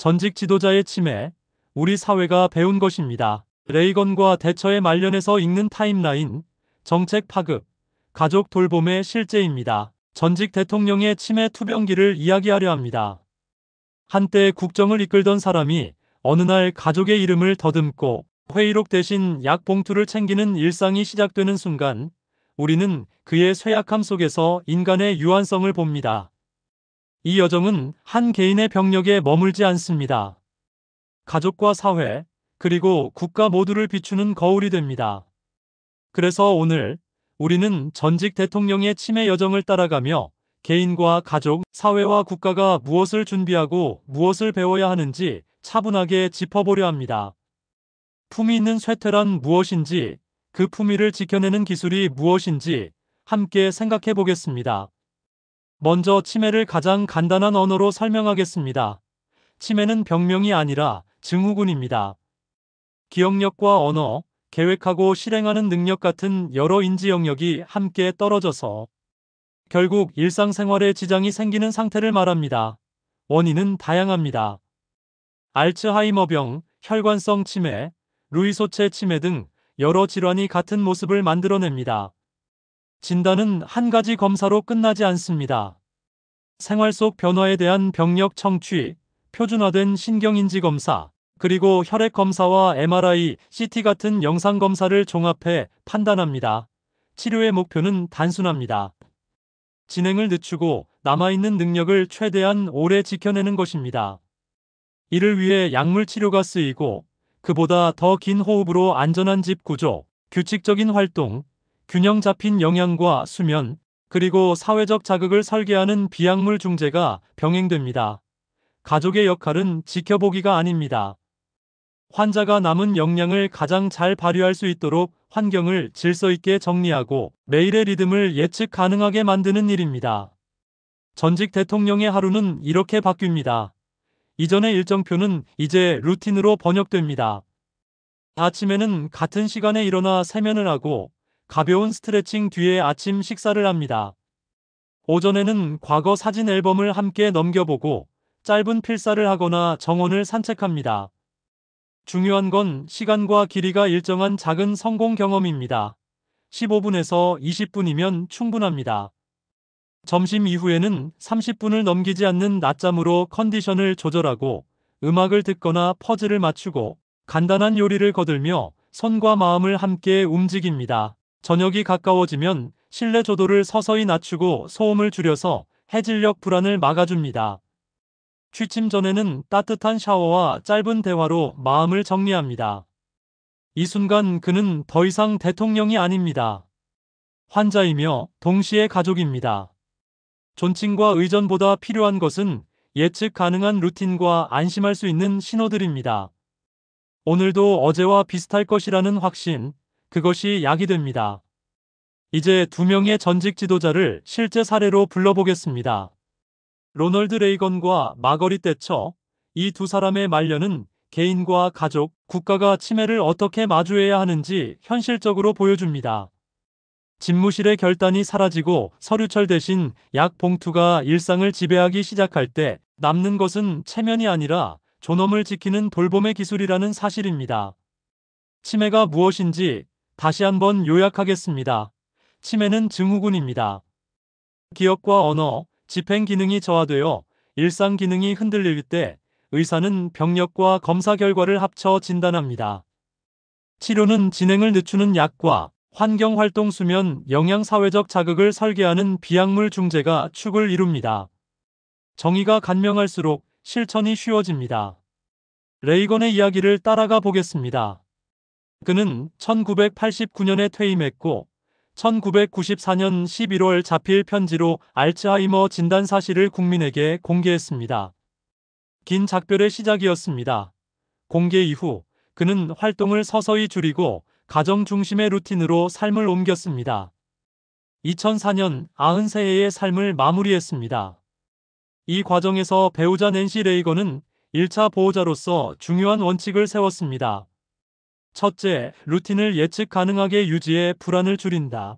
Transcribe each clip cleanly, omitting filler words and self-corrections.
전직 지도자의 치매, 우리 사회가 배운 것입니다. 레이건과 대처의 말년에서 읽는 타임라인, 정책 파급, 가족 돌봄의 실제입니다. 전직 대통령의 치매 투병기를 이야기하려 합니다. 한때 국정을 이끌던 사람이 어느 날 가족의 이름을 더듬고 회의록 대신 약 봉투를 챙기는 일상이 시작되는 순간 우리는 그의 쇠약함 속에서 인간의 유한성을 봅니다. 이 여정은 한 개인의 병력에 머물지 않습니다. 가족과 사회, 그리고 국가 모두를 비추는 거울이 됩니다. 그래서 오늘 우리는 전직 대통령의 치매 여정을 따라가며 개인과 가족, 사회와 국가가 무엇을 준비하고 무엇을 배워야 하는지 차분하게 짚어보려 합니다. 품위 있는 쇠퇴란 무엇인지, 그 품위를 지켜내는 기술이 무엇인지 함께 생각해 보겠습니다. 먼저 치매를 가장 간단한 언어로 설명하겠습니다. 치매는 병명이 아니라 증후군입니다. 기억력과 언어, 계획하고 실행하는 능력 같은 여러 인지 영역이 함께 떨어져서 결국 일상생활에 지장이 생기는 상태를 말합니다. 원인은 다양합니다. 알츠하이머병, 혈관성 치매, 루이소체 치매 등 여러 질환이 같은 모습을 만들어냅니다. 진단은 한 가지 검사로 끝나지 않습니다. 생활 속 변화에 대한 병력 청취, 표준화된 신경인지 검사, 그리고 혈액 검사와 MRI, CT 같은 영상 검사를 종합해 판단합니다. 치료의 목표는 단순합니다. 진행을 늦추고 남아있는 능력을 최대한 오래 지켜내는 것입니다. 이를 위해 약물 치료가 쓰이고 그보다 더 긴 호흡으로 안전한 집 구조, 규칙적인 활동, 균형 잡힌 영양과 수면, 그리고 사회적 자극을 설계하는 비약물 중재가 병행됩니다. 가족의 역할은 지켜보기가 아닙니다. 환자가 남은 역량을 가장 잘 발휘할 수 있도록 환경을 질서 있게 정리하고 매일의 리듬을 예측 가능하게 만드는 일입니다. 전직 대통령의 하루는 이렇게 바뀝니다. 이전의 일정표는 이제 루틴으로 번역됩니다. 아침에는 같은 시간에 일어나 세면을 하고 가벼운 스트레칭 뒤에 아침 식사를 합니다. 오전에는 과거 사진 앨범을 함께 넘겨보고 짧은 필사를 하거나 정원을 산책합니다. 중요한 건 시간과 길이가 일정한 작은 성공 경험입니다. 15분에서 20분이면 충분합니다. 점심 이후에는 30분을 넘기지 않는 낮잠으로 컨디션을 조절하고 음악을 듣거나 퍼즐을 맞추고 간단한 요리를 거들며 손과 마음을 함께 움직입니다. 저녁이 가까워지면 실내 조도를 서서히 낮추고 소음을 줄여서 해질녘 불안을 막아줍니다. 취침 전에는 따뜻한 샤워와 짧은 대화로 마음을 정리합니다. 이 순간 그는 더 이상 대통령이 아닙니다. 환자이며 동시에 가족입니다. 존칭과 의존보다 필요한 것은 예측 가능한 루틴과 안심할 수 있는 신호들입니다. 오늘도 어제와 비슷할 것이라는 확신, 그것이 약이 됩니다. 이제 두 명의 전직 지도자를 실제 사례로 불러보겠습니다. 로널드 레이건과 마거릿 대처, 이 두 사람의 말년은 개인과 가족, 국가가 치매를 어떻게 마주해야 하는지 현실적으로 보여줍니다. 집무실의 결단이 사라지고 서류철 대신 약 봉투가 일상을 지배하기 시작할 때 남는 것은 체면이 아니라 존엄을 지키는 돌봄의 기술이라는 사실입니다. 치매가 무엇인지 다시 한번 요약하겠습니다. 치매는 증후군입니다. 기억과 언어, 집행 기능이 저하되어 일상 기능이 흔들릴 때 의사는 병력과 검사 결과를 합쳐 진단합니다. 치료는 진행을 늦추는 약과 환경활동 수면, 영양 사회적 자극을 설계하는 비약물 중재가 축을 이룹니다. 정의가 간명할수록 실천이 쉬워집니다. 레이건의 이야기를 따라가 보겠습니다. 그는 1989년에 퇴임했고 1994년 11월 자필 편지로 알츠하이머 진단 사실을 국민에게 공개했습니다. 긴 작별의 시작이었습니다. 공개 이후 그는 활동을 서서히 줄이고 가정 중심의 루틴으로 삶을 옮겼습니다. 2004년 93해의 삶을 마무리했습니다. 이 과정에서 배우자 낸시 레이건은 1차 보호자로서 중요한 원칙을 세웠습니다. 첫째, 루틴을 예측 가능하게 유지해 불안을 줄인다.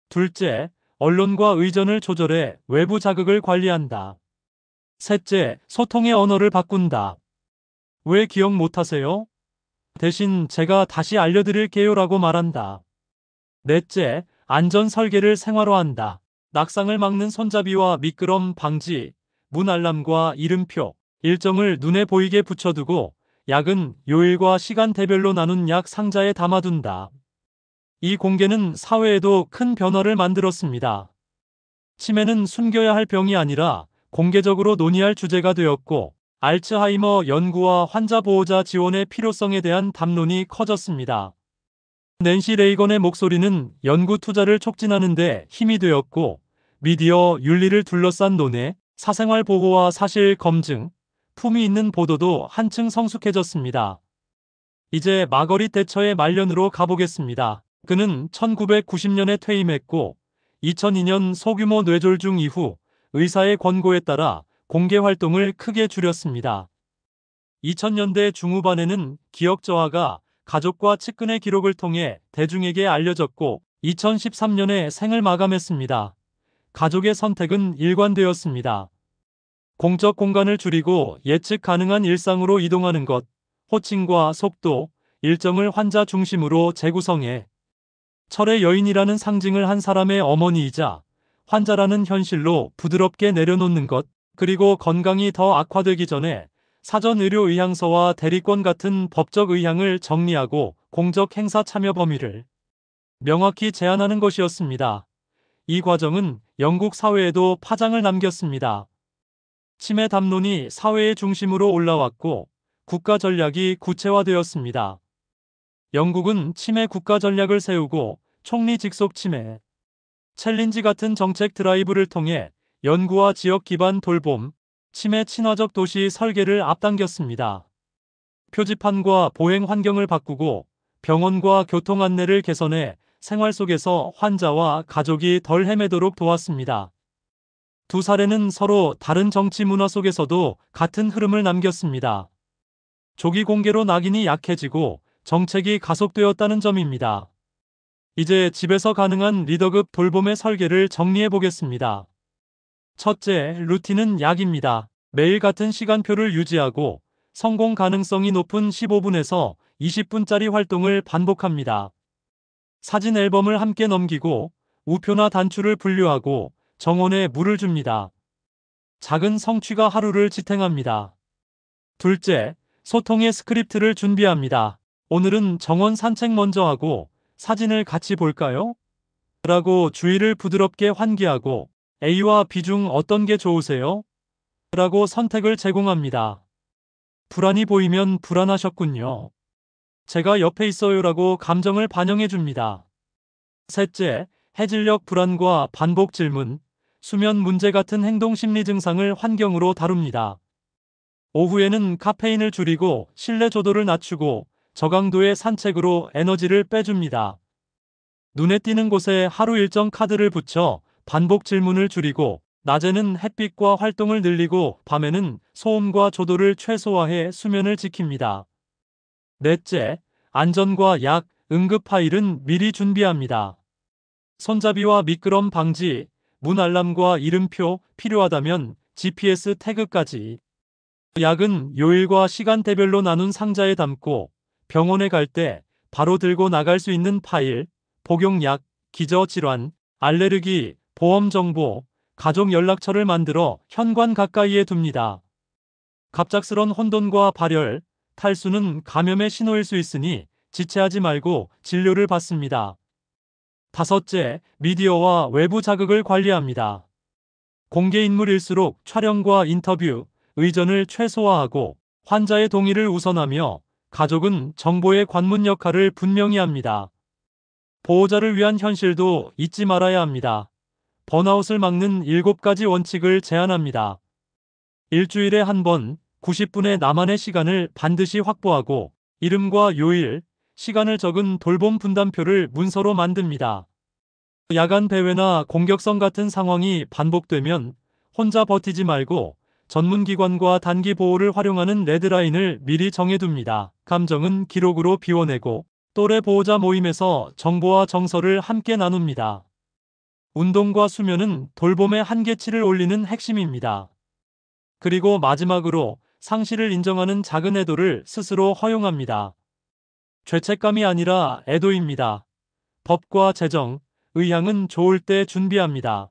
둘째, 언론과 의전을 조절해 외부 자극을 관리한다. 셋째, 소통의 언어를 바꾼다. 왜 기억 못하세요? 대신 제가 다시 알려드릴게요라고 말한다. 넷째, 안전 설계를 생활화한다. 낙상을 막는 손잡이와 미끄럼 방지, 문 알람과 이름표, 일정을 눈에 보이게 붙여두고 약은 요일과 시간대별로 나눈 약 상자에 담아둔다. 이 공개는 사회에도 큰 변화를 만들었습니다. 치매는 숨겨야 할 병이 아니라 공개적으로 논의할 주제가 되었고, 알츠하이머 연구와 환자 보호자 지원의 필요성에 대한 담론이 커졌습니다. 낸시 레이건의 목소리는 연구 투자를 촉진하는 데 힘이 되었고, 미디어 윤리를 둘러싼 논의, 사생활 보호와 사실 검증, 품위 있는 보도도 한층 성숙해졌습니다. 이제 마거릿 대처의 말년으로 가보겠습니다. 그는 1990년에 퇴임했고 2002년 소규모 뇌졸중 이후 의사의 권고에 따라 공개 활동을 크게 줄였습니다. 2000년대 중후반에는 기억 저하가 가족과 측근의 기록을 통해 대중에게 알려졌고 2013년에 생을 마감했습니다. 가족의 선택은 일관되었습니다. 공적 공간을 줄이고 예측 가능한 일상으로 이동하는 것, 호칭과 속도, 일정을 환자 중심으로 재구성해 철의 여인이라는 상징을 한 사람의 어머니이자 환자라는 현실로 부드럽게 내려놓는 것, 그리고 건강이 더 악화되기 전에 사전의료의향서와 대리권 같은 법적 의향을 정리하고 공적 행사 참여 범위를 명확히 제한하는 것이었습니다. 이 과정은 영국 사회에도 파장을 남겼습니다. 치매 담론이 사회의 중심으로 올라왔고 국가 전략이 구체화되었습니다. 영국은 치매 국가 전략을 세우고 총리 직속 치매 챌린지 같은 정책 드라이브를 통해 연구와 지역 기반 돌봄, 치매 친화적 도시 설계를 앞당겼습니다. 표지판과 보행 환경을 바꾸고 병원과 교통 안내를 개선해 생활 속에서 환자와 가족이 덜 헤매도록 도왔습니다. 두 사례는 서로 다른 정치 문화 속에서도 같은 흐름을 남겼습니다. 조기 공개로 낙인이 약해지고 정책이 가속되었다는 점입니다. 이제 집에서 가능한 리더급 돌봄의 설계를 정리해 보겠습니다. 첫째, 루틴은 약입니다. 매일 같은 시간표를 유지하고 성공 가능성이 높은 15분에서 20분짜리 활동을 반복합니다. 사진 앨범을 함께 넘기고 우표나 단추를 분류하고 정원에 물을 줍니다. 작은 성취가 하루를 지탱합니다. 둘째, 소통의 스크립트를 준비합니다. 오늘은 정원 산책 먼저 하고 사진을 같이 볼까요? 라고 주의를 부드럽게 환기하고 A와 B 중 어떤 게 좋으세요? 라고 선택을 제공합니다. 불안이 보이면 불안하셨군요. 제가 옆에 있어요라고 감정을 반영해 줍니다. 셋째, 해질녘 불안과 반복 질문, 수면 문제 같은 행동 심리 증상을 환경으로 다룹니다. 오후에는 카페인을 줄이고 실내 조도를 낮추고 저강도의 산책으로 에너지를 빼줍니다. 눈에 띄는 곳에 하루 일정 카드를 붙여 반복 질문을 줄이고 낮에는 햇빛과 활동을 늘리고 밤에는 소음과 조도를 최소화해 수면을 지킵니다. 넷째, 안전과 약, 응급 파일은 미리 준비합니다. 손잡이와 미끄럼 방지, 문 알람과 이름표, 필요하다면 GPS 태그까지. 약은 요일과 시간대별로 나눈 상자에 담고 병원에 갈 때 바로 들고 나갈 수 있는 파일, 복용약, 기저질환, 알레르기, 보험 정보, 가족 연락처를 만들어 현관 가까이에 둡니다. 갑작스런 혼돈과 발열, 탈수는 감염의 신호일 수 있으니 지체하지 말고 진료를 받습니다. 다섯째, 미디어와 외부 자극을 관리합니다. 공개 인물일수록 촬영과 인터뷰, 의전을 최소화하고 환자의 동의를 우선하며 가족은 정보의 관문 역할을 분명히 합니다. 보호자를 위한 현실도 잊지 말아야 합니다. 번아웃을 막는 7가지 원칙을 제안합니다. 일주일에 한 번 90분의 나만의 시간을 반드시 확보하고 이름과 요일, 시간을 적은 돌봄 분담표를 문서로 만듭니다. 야간 배회나 공격성 같은 상황이 반복되면 혼자 버티지 말고 전문기관과 단기 보호를 활용하는 레드라인을 미리 정해둡니다. 감정은 기록으로 비워내고 또래 보호자 모임에서 정보와 정서를 함께 나눕니다. 운동과 수면은 돌봄의 한계치를 올리는 핵심입니다. 그리고 마지막으로 상실을 인정하는 작은 애도를 스스로 허용합니다. 죄책감이 아니라 애도입니다. 법과 제정, 의향은 좋을 때 준비합니다.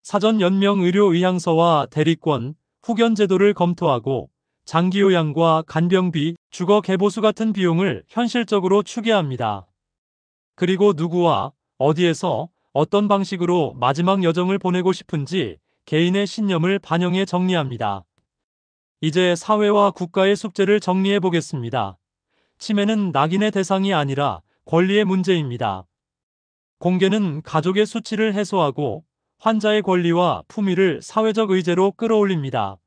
사전 연명 의료 의향서와 대리권, 후견 제도를 검토하고 장기요양과 간병비, 주거 개보수 같은 비용을 현실적으로 추계합니다. 그리고 누구와 어디에서 어떤 방식으로 마지막 여정을 보내고 싶은지 개인의 신념을 반영해 정리합니다. 이제 사회와 국가의 숙제를 정리해 보겠습니다. 치매는 낙인의 대상이 아니라 권리의 문제입니다. 공개는 가족의 수치를 해소하고 환자의 권리와 품위를 사회적 의제로 끌어올립니다.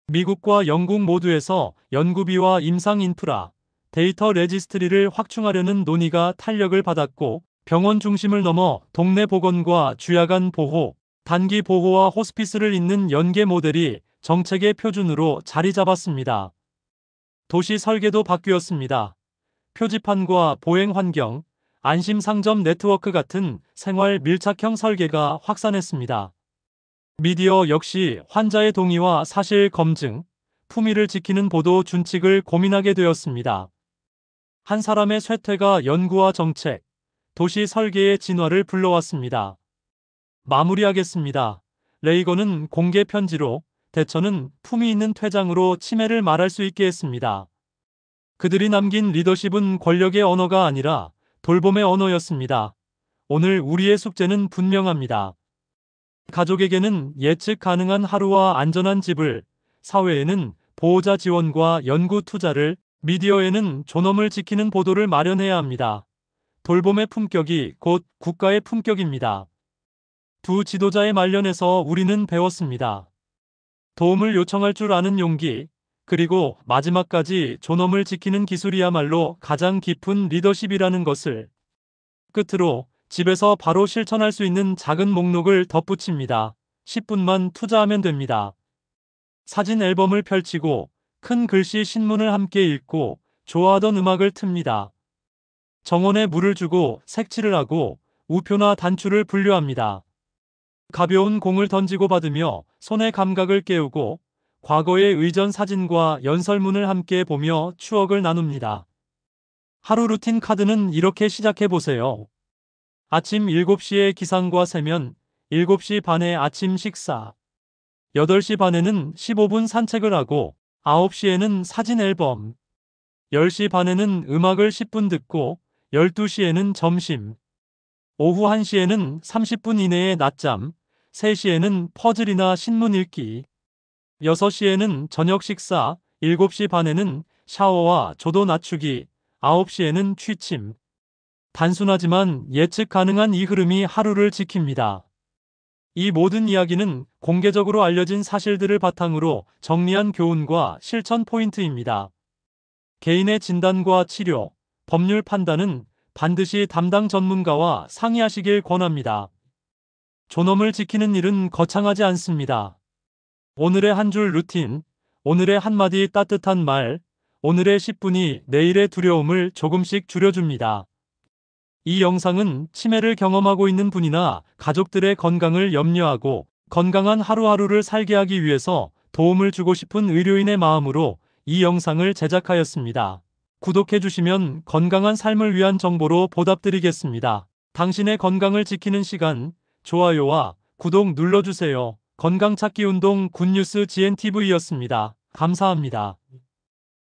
미국과 영국 모두에서 연구비와 임상 인프라, 데이터 레지스트리를 확충하려는 논의가 탄력을 받았고 병원 중심을 넘어 동네 보건과 주야간 보호, 단기 보호와 호스피스를 잇는 연계 모델이 정책의 표준으로 자리 잡았습니다. 도시 설계도 바뀌었습니다. 표지판과 보행 환경, 안심 상점 네트워크 같은 생활 밀착형 설계가 확산했습니다. 미디어 역시 환자의 동의와 사실 검증, 품위를 지키는 보도 준칙을 고민하게 되었습니다. 한 사람의 쇠퇴가 연구와 정책, 도시 설계의 진화를 불러왔습니다. 마무리하겠습니다. 레이건은 공개 편지로, 대처는 품위 있는 퇴장으로 치매를 말할 수 있게 했습니다. 그들이 남긴 리더십은 권력의 언어가 아니라 돌봄의 언어였습니다. 오늘 우리의 숙제는 분명합니다. 가족에게는 예측 가능한 하루와 안전한 집을, 사회에는 보호자 지원과 연구 투자를, 미디어에는 존엄을 지키는 보도를 마련해야 합니다. 돌봄의 품격이 곧 국가의 품격입니다. 두 지도자의 말년에서 우리는 배웠습니다. 도움을 요청할 줄 아는 용기, 그리고 마지막까지 존엄을 지키는 기술이야말로 가장 깊은 리더십이라는 것을. 끝으로 집에서 바로 실천할 수 있는 작은 목록을 덧붙입니다. 10분만 투자하면 됩니다. 사진 앨범을 펼치고 큰 글씨 신문을 함께 읽고 좋아하던 음악을 틉니다. 정원에 물을 주고 색칠을 하고 우표나 단추를 분류합니다. 가벼운 공을 던지고 받으며 손의 감각을 깨우고 과거의 의전 사진과 연설문을 함께 보며 추억을 나눕니다. 하루 루틴 카드는 이렇게 시작해 보세요. 아침 7시에 기상과 세면, 7시 반에 아침 식사, 8시 반에는 15분 산책을 하고 9시에는 사진 앨범, 10시 반에는 음악을 10분 듣고 12시에는 점심, 오후 1시에는 30분 이내의 낮잠, 3시에는 퍼즐이나 신문 읽기, 6시에는 저녁 식사, 7시 반에는 샤워와 조도 낮추기, 9시에는 취침. 단순하지만 예측 가능한 이 흐름이 하루를 지킵니다. 이 모든 이야기는 공개적으로 알려진 사실들을 바탕으로 정리한 교훈과 실천 포인트입니다. 개인의 진단과 치료, 법률 판단은 반드시 담당 전문가와 상의하시길 권합니다. 존엄을 지키는 일은 거창하지 않습니다. 오늘의 한 줄 루틴, 오늘의 한마디 따뜻한 말, 오늘의 10분이 내일의 두려움을 조금씩 줄여줍니다. 이 영상은 치매를 경험하고 있는 분이나 가족들의 건강을 염려하고 건강한 하루하루를 살게 하기 위해서 도움을 주고 싶은 의료인의 마음으로 이 영상을 제작하였습니다. 구독해주시면 건강한 삶을 위한 정보로 보답드리겠습니다. 당신의 건강을 지키는 시간, 좋아요와 구독 눌러주세요. 건강찾기 운동 굿뉴스 GNTV였습니다. 감사합니다.